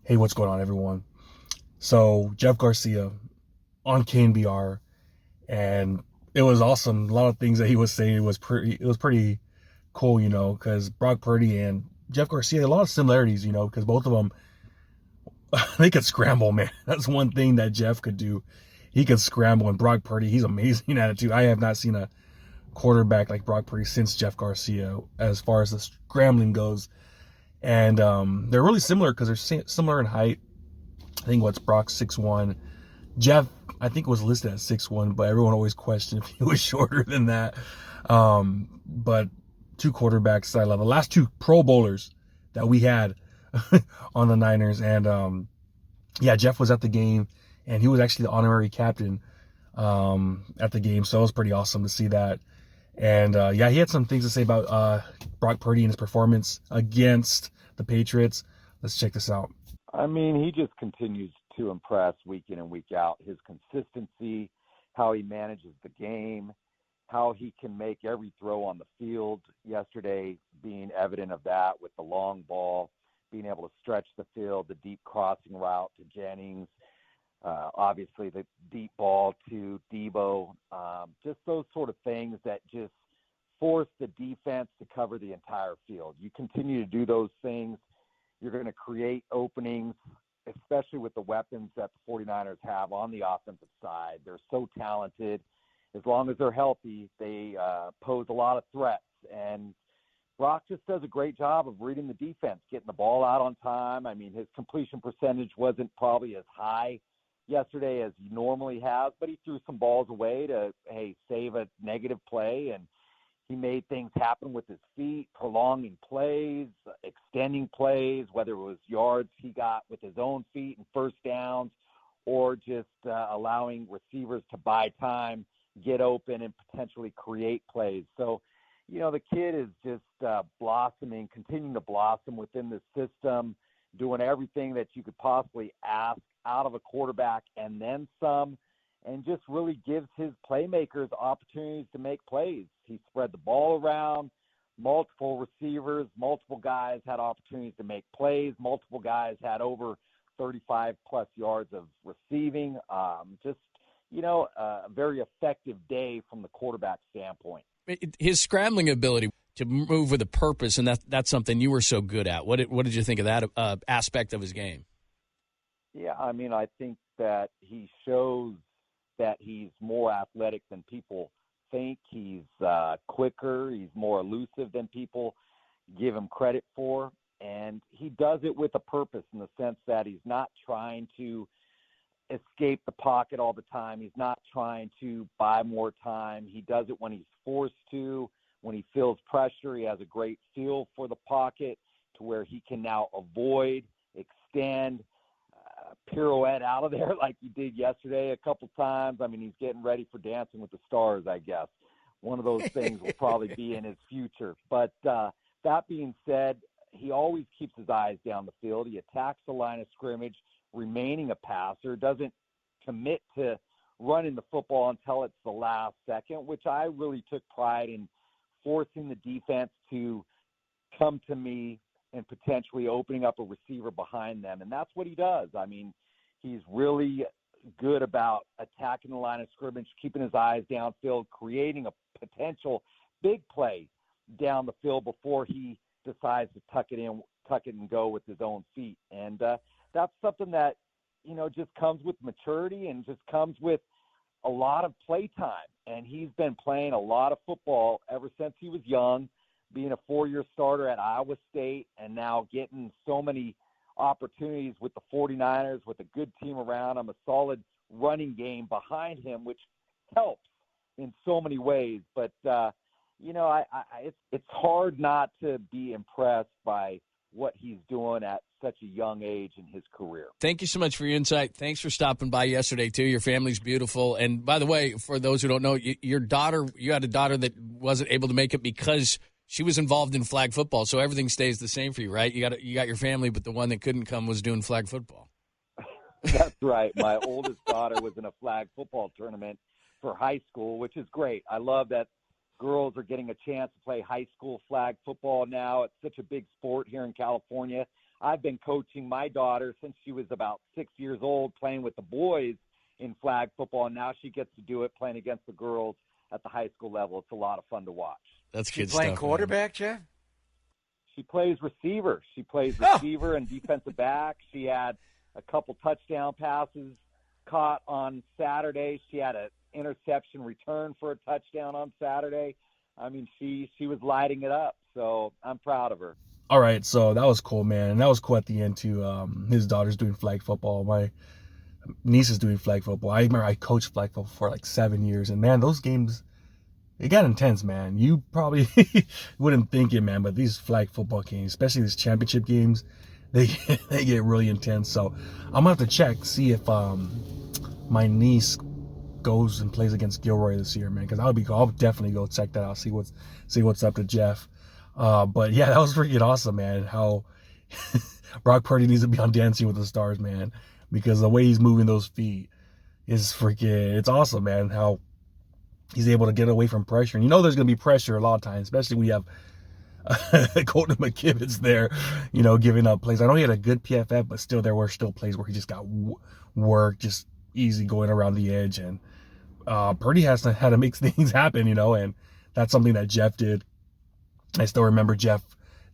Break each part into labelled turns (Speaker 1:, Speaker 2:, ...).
Speaker 1: Hey, what's going on, everyone? So, Jeff Garcia on KNBR, and it was awesome. A lot of things that he was saying was pretty cool, because Brock Purdy and Jeff Garcia, a lot of similarities, because both of them, they could scramble, man. That's one thing that Jeff could do. He could scramble, and Brock Purdy, he's amazing at it, too. I have not seen a quarterback like Brock Purdy since Jeff Garcia as far as the scrambling goes. And they're really similar because they're similar in height. I think what's Brock 6'1". Jeff, I think, was listed at 6'1", but everyone always questioned if he was shorter than that. But two quarterbacks I love. The last two Pro Bowlers that we had on the Niners. And yeah, Jeff was at the game, and he was actually the honorary captain at the game. So it was pretty awesome to see that. And yeah, he had some things to say about Brock Purdy and his performance against the Patriots. Let's check this out.
Speaker 2: I mean, he just continues to impress week in and week out. His consistency, how he manages the game, how he can make every throw on the field. Yesterday being evident of that with the long ball, being able to stretch the field, the deep crossing route to Jennings, obviously the deep ball to Debo, just those sort of things that just force the defense to cover the entire field. You continue to do those things, you're going to create openings, especially with the weapons that the 49ers have on the offensive side. They're so talented. As long as they're healthy, they pose a lot of threats. And Brock just does a great job of reading the defense, getting the ball out on time. I mean, his completion percentage wasn't probably as high yesterday as he normally has, but he threw some balls away to, hey, save a negative play. And he made things happen with his feet, prolonging plays, extending plays, whether it was yards he got with his own feet and first downs, or just allowing receivers to buy time, get open, and potentially create plays. So, the kid is just blossoming, continuing to blossom within the system, doing everything that you could possibly ask out of a quarterback and then some, and just really gives his playmakers opportunities to make plays. He spread the ball around, multiple receivers, multiple guys had opportunities to make plays, multiple guys had over 35-plus yards of receiving. A very effective day from the quarterback standpoint.
Speaker 3: His scrambling ability to move with a purpose, and that's something you were so good at. What did you think of that aspect of his game?
Speaker 2: Yeah, I mean, I think that he shows that he's more athletic than people think. He's quicker. He's more elusive than people give him credit for. And he does it with a purpose in the sense that he's not trying to escape the pocket all the time. He's not trying to buy more time. He does it when he's forced to. When he feels pressure, he has a great feel for the pocket to where he can now avoid, extend, pirouette out of there like he did yesterday a couple times. I mean, he's getting ready for Dancing with the Stars, I guess. One of those things will probably be in his future. But that being said, he always keeps his eyes down the field. He attacks the line of scrimmage, remaining a passer, doesn't commit to running the football until it's the last second, which I really took pride in forcing the defense to come to me and potentially opening up a receiver behind them. And that's what he does. I mean, he's really good about attacking the line of scrimmage, keeping his eyes downfield, creating a potential big play down the field before he decides to tuck it and go with his own feet. And that's something that, just comes with maturity and just comes with a lot of play time. And he's been playing a lot of football ever since he was young, being a 4-year starter at Iowa State, and now getting so many opportunities with the 49ers, with a good team around him, a solid running game behind him, which helps in so many ways. But, it's hard not to be impressed by what he's doing at such a young age in his career.
Speaker 3: Thank you so much for your insight. Thanks for stopping by yesterday, too. Your family's beautiful. And by the way, for those who don't know, you had a daughter that wasn't able to make it because she was involved in flag football. So everything stays the same for you, right? You got your family, but the one that couldn't come was doing flag football.
Speaker 2: That's right. My oldest daughter was in a flag football tournament for high school, which is great. I love that girls are getting a chance to play high school flag football now. It's such a big sport here in California. I've been coaching my daughter since she was about 6 years old, playing with the boys in flag football, and now she gets to do it playing against the girls at the high school level. It's a lot of fun to watch.
Speaker 3: That's
Speaker 4: She
Speaker 3: good
Speaker 4: playing
Speaker 3: stuff.
Speaker 4: quarterback, Jeff?
Speaker 2: She plays receiver. She plays
Speaker 4: Oh.
Speaker 2: receiver and defensive back. She had a couple touchdown passes caught on Saturday. She had an interception return for a touchdown on Saturday. I mean, she was lighting it up. So I'm proud of her.
Speaker 1: All right, so that was cool, man. And that was cool at the end too. His daughter's doing flag football. My niece is doing flag football. I remember I coached flag football for like 7 years, and man, those games, it got intense, man. You probably wouldn't think it, man, but these flag football games, especially these championship games, they get really intense. So I'm gonna have to check, see if my niece goes and plays against Gilroy this year, man, because I'll definitely go check that out, see what's up to Jeff. But yeah, that was freaking awesome, man. How Brock Purdy needs to be on Dancing with the Stars, man, because the way he's moving those feet is freaking, it's awesome, man. How he's able to get away from pressure. And you know there's going to be pressure a lot of times, especially when you have Colton McKibbitz there, you know, giving up plays. I know he had a good PFF, but still there were still plays where he just got work, just easy going around the edge. And Purdy had to make things happen, you know, and that's something that Jeff did. I still remember Jeff,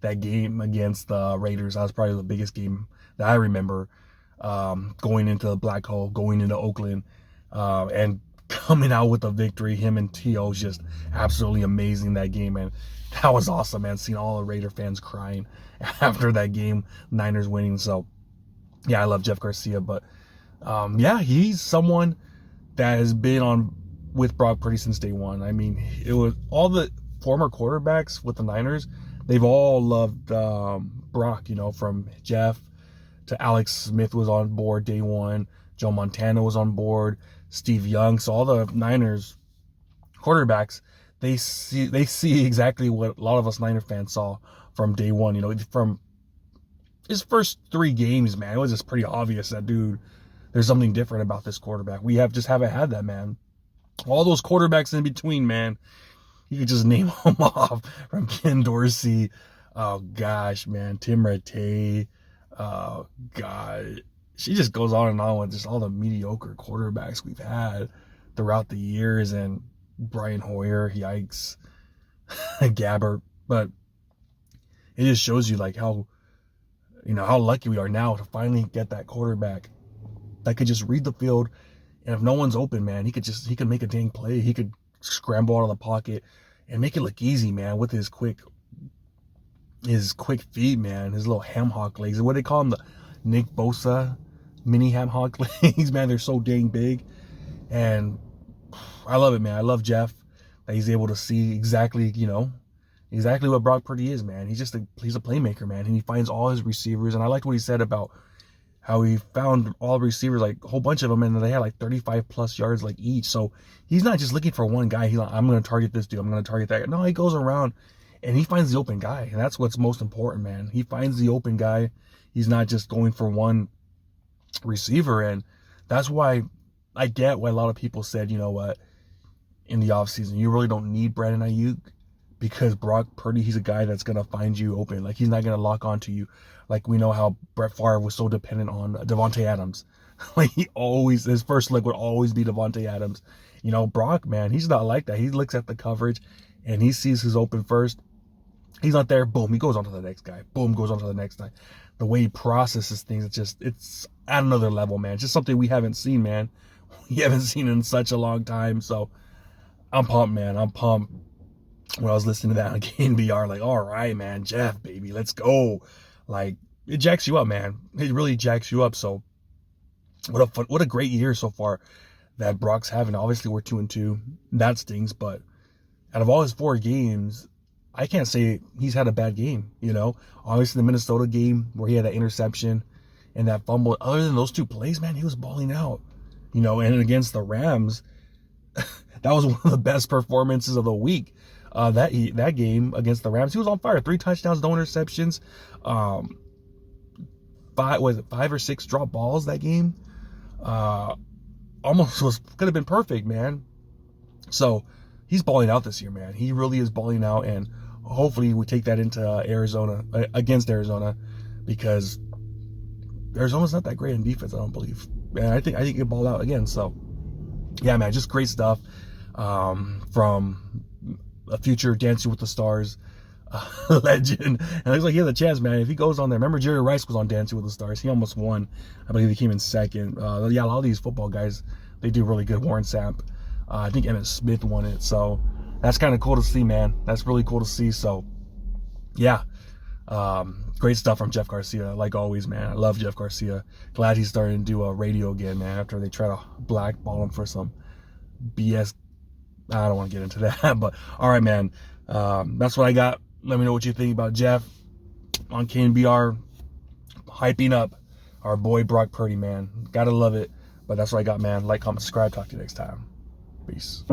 Speaker 1: that game against the Raiders. That was probably the biggest game that I remember, going into the black hole, going into Oakland, and coming out with a victory. Him and T.O. was just absolutely amazing that game, and that was awesome, man, seeing all the Raider fans crying after that game, Niners winning. So yeah, I love Jeff Garcia, but yeah, he's someone that has been on with Brock Purdy since day one. I mean, it was all the former quarterbacks with the Niners, they've all loved Brock, you know, from Jeff to Alex Smith was on board day one, Joe Montana was on board, Steve Young. So all the Niners quarterbacks, they see exactly what a lot of us Niner fans saw from day one. You know, from his first 3 games, man, it was just pretty obvious that, dude, there's something different about this quarterback. We just haven't had that, man. All those quarterbacks in between, man, you could just name them off, from Ken Dorsey, oh gosh, man, Tim Rattay, oh god, she just goes on and on with just all the mediocre quarterbacks we've had throughout the years, and Brian Hoyer, yikes, Gabbert. But it just shows you like how, you know, how lucky we are now to finally get that quarterback that could just read the field, and if no one's open, man, he could make a dang play. He could scramble out of the pocket and make it look easy, man, with his quick feet, man, his little ham hock legs. What do they call him? The Nick Bosa mini ham hock legs, man. They're so dang big, and I love it, man. I love Jeff, that he's able to see exactly, you know, exactly what Brock Purdy is, man. He's a playmaker, man, and he finds all his receivers. And I liked what he said about how he found all the receivers, like a whole bunch of them, and they had like 35 plus yards like each. So he's not just looking for one guy. He's like, I'm going to target this dude, I'm going to target that guy. No, he goes around and he finds the open guy, and that's what's most important, man. He finds the open guy. He's not just going for one receiver, and that's why I get why a lot of people said, you know what, in the offseason, you really don't need Brandon Ayuk, because Brock Purdy, he's a guy that's going to find you open. Like, he's not going to lock onto you. Like, we know how Brett Favre was so dependent on Devontae Adams. Like, his first look would always be Devontae Adams. You know, Brock, man, he's not like that. He looks at the coverage and he sees who's open first. He's not there. Boom, he goes on to the next guy. Boom, goes on to the next guy. The way he processes things, it's at another level, man. It's just something we haven't seen, man. We haven't seen in such a long time. So I'm pumped, man. I'm pumped. When I was listening to that on KNBR, like, all right, man, Jeff, baby, let's go. Like, it jacks you up, man. It really jacks you up. So what a great year so far that Brock's having. Obviously, we're 2-2. That stings, but out of all his 4 games, I can't say he's had a bad game, you know. Obviously, the Minnesota game where he had that interception and that fumble. Other than those 2 plays, man, he was balling out, you know. And against the Rams, that was one of the best performances of the week. That game against the Rams, he was on fire. 3 touchdowns, no interceptions. 5 or 6 drop balls that game. Almost could have been perfect, man. So he's balling out this year, man. He really is balling out, and hopefully we take that into Arizona, against Arizona. because Arizona's not that great in defense, I don't believe. And I think he balled out again. So, yeah, man, just great stuff from a future Dancing with the Stars legend. And it looks like he has a chance, man. If he goes on there, remember Jerry Rice was on Dancing with the Stars. He almost won. I believe he came in second. Yeah, a lot of these football guys, they do really good. Warren Sapp, I think Emmitt Smith won it. So that's kind of cool to see, man. That's really cool to see. So, yeah. Great stuff from Jeff Garcia, like always, man. I love Jeff Garcia. Glad he's starting to do a radio again, man, after they try to blackball him for some BS. I don't want to get into that, but all right, man. That's what I got. Let me know what you think about Jeff on KNBR, hyping up our boy Brock Purdy, man. Gotta love it. But that's what I got, man. Like, comment, subscribe. Talk to you next time. Peace.